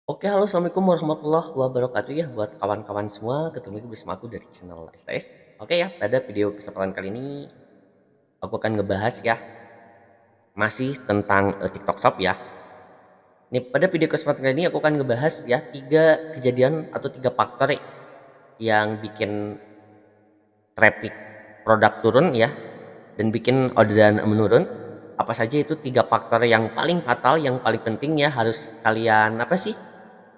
Oke, halo, assalamualaikum warahmatullahi wabarakatuh ya buat kawan-kawan semua. Ketemu lagi bersama aku dari channel STS. Oke ya, pada video kesempatan kali ini aku akan ngebahas ya masih tentang TikTok Shop ya. Nih, pada video kesempatan kali ini aku akan ngebahas ya tiga kejadian atau tiga faktor yang bikin traffic produk turun ya dan bikin orderan menurun. Apa saja itu tiga faktor yang paling fatal, yang paling penting ya harus kalian apa sih?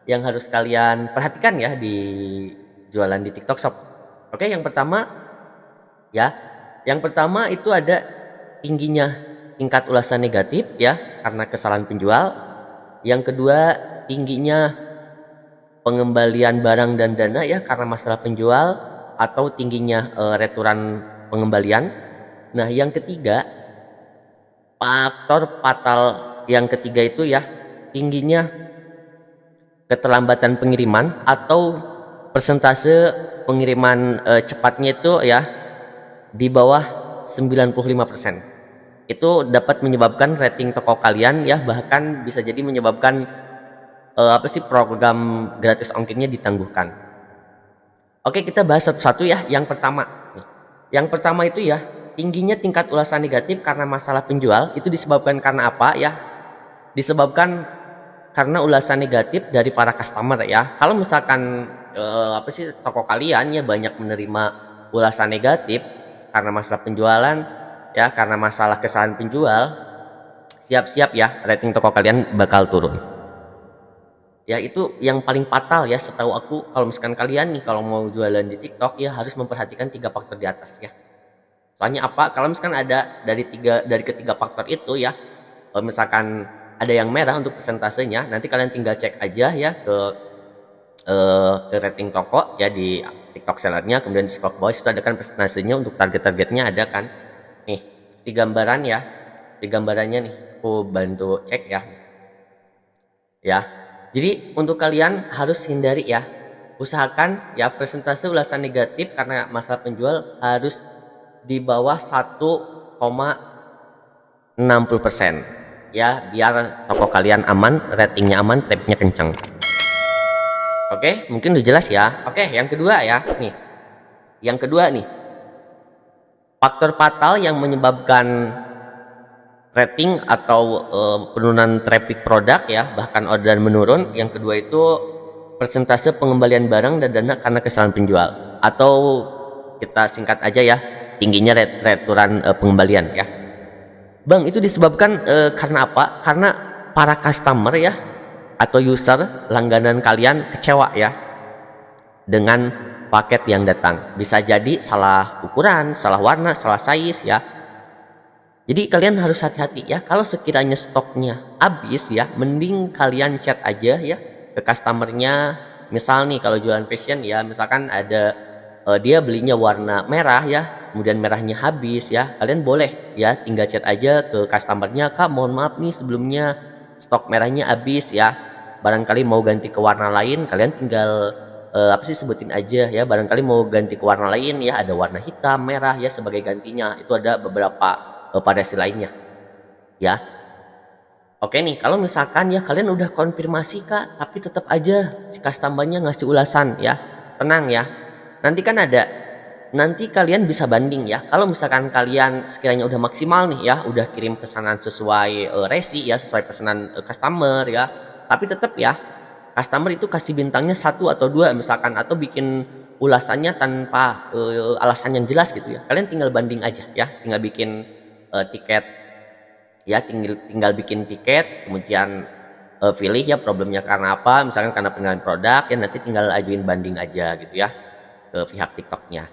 Yang harus kalian perhatikan ya di jualan di TikTok Shop. Oke, yang pertama ya, yang pertama itu ada tingginya tingkat ulasan negatif ya karena kesalahan penjual. Yang kedua, tingginya pengembalian barang dan dana ya karena masalah penjual atau tingginya returan pengembalian. Nah, yang ketiga, faktor fatal yang ketiga itu ya tingginya keterlambatan pengiriman atau persentase pengiriman cepatnya itu ya di bawah 95%. Itu dapat menyebabkan rating toko kalian ya bahkan bisa jadi menyebabkan apa sih program gratis ongkirnya ditangguhkan. Oke, kita bahas satu-satu ya. Yang pertama nih. Yang pertama itu ya tingginya tingkat ulasan negatif karena masalah penjual itu disebabkan karena apa ya? Disebabkan karena ulasan negatif dari para customer ya. Kalau misalkan apa sih toko kalian ya banyak menerima ulasan negatif karena masalah penjualan ya, karena masalah kesalahan penjual, siap-siap ya rating toko kalian bakal turun. Ya itu yang paling fatal ya setahu aku. Kalau misalkan kalian nih kalau mau jualan di TikTok ya harus memperhatikan tiga faktor di atas ya. Soalnya apa? Kalau misalkan ada dari ketiga faktor itu ya, kalau misalkan ada yang merah untuk persentasenya, nanti kalian tinggal cek aja ya ke rating toko ya di TikTok sellernya, kemudian di scroll bawah itu ada kan persentasenya untuk targetnya ada kan. Nih, seperti gambaran ya, di gambarannya nih, aku bantu cek ya. Ya, jadi untuk kalian harus hindari ya, usahakan ya persentase ulasan negatif karena masalah penjual harus di bawah 1,60% ya biar toko kalian aman, ratingnya aman, trafficnya kenceng. Oke, mungkin udah jelas ya. Oke, yang kedua ya nih, yang kedua nih faktor fatal yang menyebabkan rating atau penurunan traffic produk ya bahkan orderan menurun. Yang kedua itu persentase pengembalian barang dan dana karena kesalahan penjual, atau kita singkat aja ya tingginya returan pengembalian ya. Bang, itu disebabkan karena apa? Karena para customer ya atau user langganan kalian kecewa ya dengan paket yang datang. Bisa jadi salah ukuran, salah warna, salah size ya. Jadi kalian harus hati-hati ya. Kalau sekiranya stoknya habis ya, mending kalian chat aja ya ke customernya. Misal nih kalau jualan fashion ya, misalkan ada dia belinya warna merah ya, kemudian merahnya habis ya, kalian boleh ya tinggal chat aja ke customernya, Kak mohon maaf nih sebelumnya stok merahnya habis ya, barangkali mau ganti ke warna lain, kalian tinggal apa sih sebutin aja ya, barangkali mau ganti ke warna lain ya, ada warna hitam, merah ya sebagai gantinya. Itu ada beberapa variasi lainnya ya. Oke nih, kalau misalkan ya kalian udah konfirmasi Kak, tapi tetap aja si customernya ngasih ulasan ya, tenang ya. Nanti kan ada, nanti kalian bisa banding ya. Kalau misalkan kalian sekiranya udah maksimal nih ya, udah kirim pesanan sesuai resi ya, sesuai pesanan customer ya. Tapi tetap ya, customer itu kasih bintangnya satu atau dua misalkan, atau bikin ulasannya tanpa alasan yang jelas gitu ya. Kalian tinggal banding aja ya, tinggal bikin tiket ya, tinggal bikin tiket, kemudian pilih ya problemnya karena apa, misalkan karena penilaian produk ya, nanti tinggal ajuin banding aja gitu ya ke pihak TikToknya.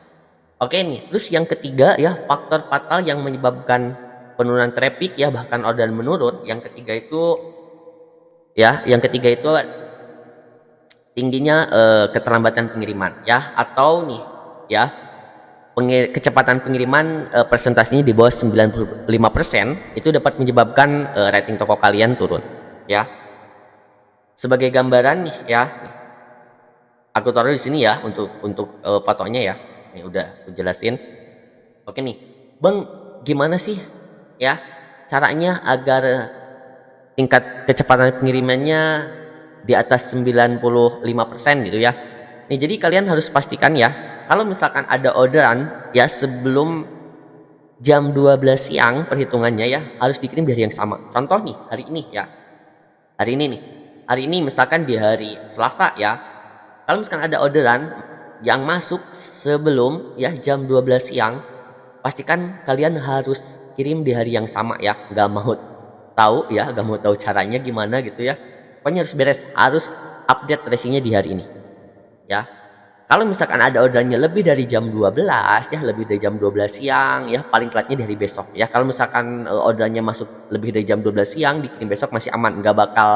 Oke nih, terus yang ketiga ya faktor fatal yang menyebabkan penurunan traffic ya bahkan orderan menurun. Yang ketiga itu ya, yang ketiga itu tingginya keterlambatan pengiriman ya, atau nih ya kecepatan pengiriman persentasenya di bawah 95% itu dapat menyebabkan rating toko kalian turun ya. Sebagai gambaran nih ya, aku taruh di sini ya untuk fotonya ya. Ini udah aku jelasin. Oke nih, Bang, gimana sih ya caranya agar tingkat kecepatan pengirimannya di atas 95% gitu ya. Nih jadi kalian harus pastikan ya, kalau misalkan ada orderan ya sebelum jam 12 siang perhitungannya ya harus dikirim di hari yang sama. Contoh nih hari ini ya, hari ini nih, hari ini misalkan di hari Selasa ya, kalau misalkan ada orderan yang masuk sebelum ya jam 12 siang, pastikan kalian harus kirim di hari yang sama ya. Nggak mau tahu ya, nggak mau tahu caranya gimana gitu ya. Pokoknya harus beres, harus update tracingnya di hari ini ya. Kalau misalkan ada ordernya lebih dari jam 12 ya, lebih dari jam 12 siang ya, paling telatnya dari besok ya. Kalau misalkan ordernya masuk lebih dari jam 12 siang, dikirim besok masih aman, nggak bakal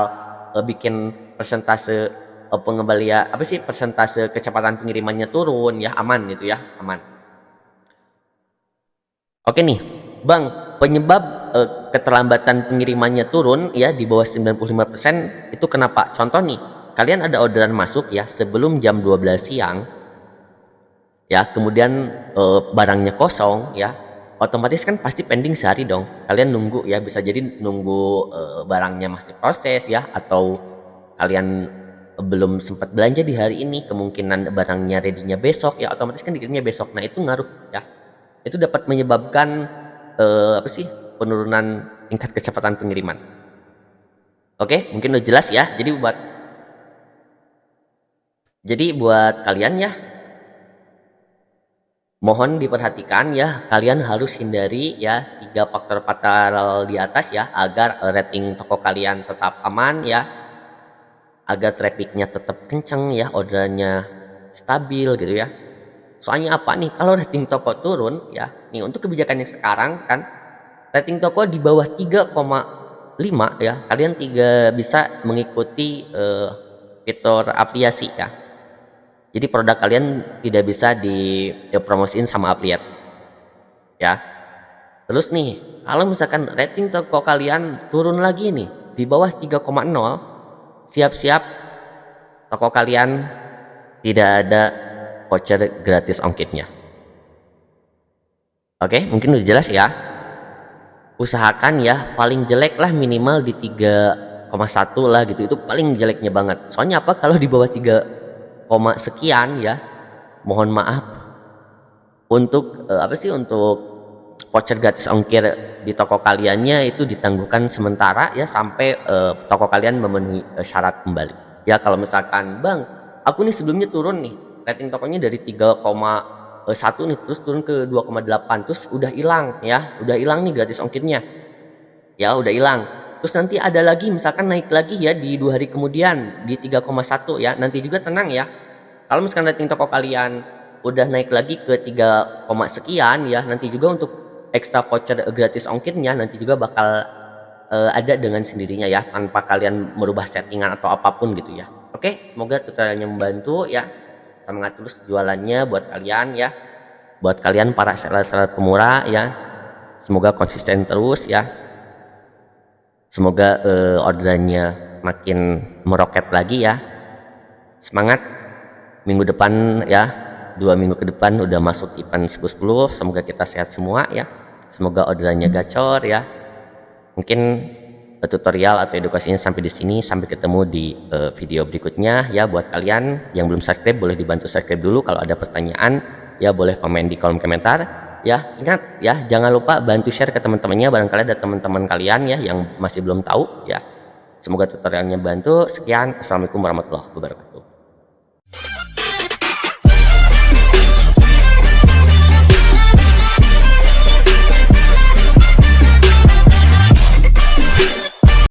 bikin persentase pengembalian apa sih, persentase kecepatan pengirimannya turun ya, aman gitu ya, aman. Oke nih, Bang, penyebab keterlambatan pengirimannya turun ya di bawah 95% itu kenapa? Contoh nih, kalian ada orderan masuk ya sebelum jam 12 siang ya, kemudian barangnya kosong ya, otomatis kan pasti pending sehari dong. Kalian nunggu ya, bisa jadi nunggu barangnya masih proses ya, atau kalian belum sempat belanja di hari ini, kemungkinan barangnya ready-nya besok ya, otomatis kan dikirimnya besok. Nah itu ngaruh ya, itu dapat menyebabkan apa sih, penurunan tingkat kecepatan pengiriman. Oke, mungkin udah jelas ya. Jadi buat kalian ya, mohon diperhatikan ya, kalian harus hindari ya 3 faktor fatal di atas ya, agar rating toko kalian tetap aman ya, agar trafficnya tetap kenceng ya, orderannya stabil gitu ya. Soalnya apa nih, kalau rating toko turun ya, nih untuk kebijakan yang sekarang kan, rating toko di bawah 3,5 ya, kalian bisa mengikuti fitur afiliasi ya. Jadi produk kalian tidak bisa dipromosiin sama affiliate ya. Terus nih, kalau misalkan rating toko kalian turun lagi nih di bawah 3,0, siap-siap toko kalian tidak ada voucher gratis ongkirnya. Oke, mungkin udah jelas ya. Usahakan ya paling jelek lah minimal di 3,1 lah gitu, itu paling jeleknya banget. Soalnya apa, kalau di bawah 3, sekian ya, mohon maaf untuk apa sih, untuk voucher gratis ongkir di toko kaliannya itu ditangguhkan sementara ya, sampai toko kalian memenuhi syarat kembali ya. Kalau misalkan, Bang, aku nih sebelumnya turun nih rating tokonya dari 3,1 nih terus turun ke 2,8, terus udah hilang ya, udah hilang nih gratis ongkirnya ya, udah hilang. Terus nanti ada lagi misalkan naik lagi ya di 2 hari kemudian di 3,1 ya, nanti juga tenang ya. Kalau misalkan rating toko kalian udah naik lagi ke 3, sekian ya, nanti juga untuk ekstra voucher gratis ongkirnya nanti juga bakal ada dengan sendirinya ya, tanpa kalian merubah settingan atau apapun gitu ya. Oke, semoga tutorialnya membantu ya. Semangat terus jualannya buat kalian ya, buat kalian para seller-seller pemurah ya. Semoga konsisten terus ya. Semoga orderannya makin meroket lagi ya. Semangat, minggu depan ya, 2 minggu ke depan udah masuk event 10-10. Semoga kita sehat semua ya. Semoga orderannya gacor ya. Mungkin tutorial atau edukasinya sampai di sini. Sampai ketemu di video berikutnya ya. Buat kalian yang belum subscribe, boleh dibantu subscribe dulu. Kalau ada pertanyaan ya boleh komen di kolom komentar. Ya, ingat ya, jangan lupa bantu share ke teman-temannya, barangkali ada teman-teman kalian ya yang masih belum tahu ya. Semoga tutorialnya bantu. Sekian, assalamualaikum warahmatullahi wabarakatuh.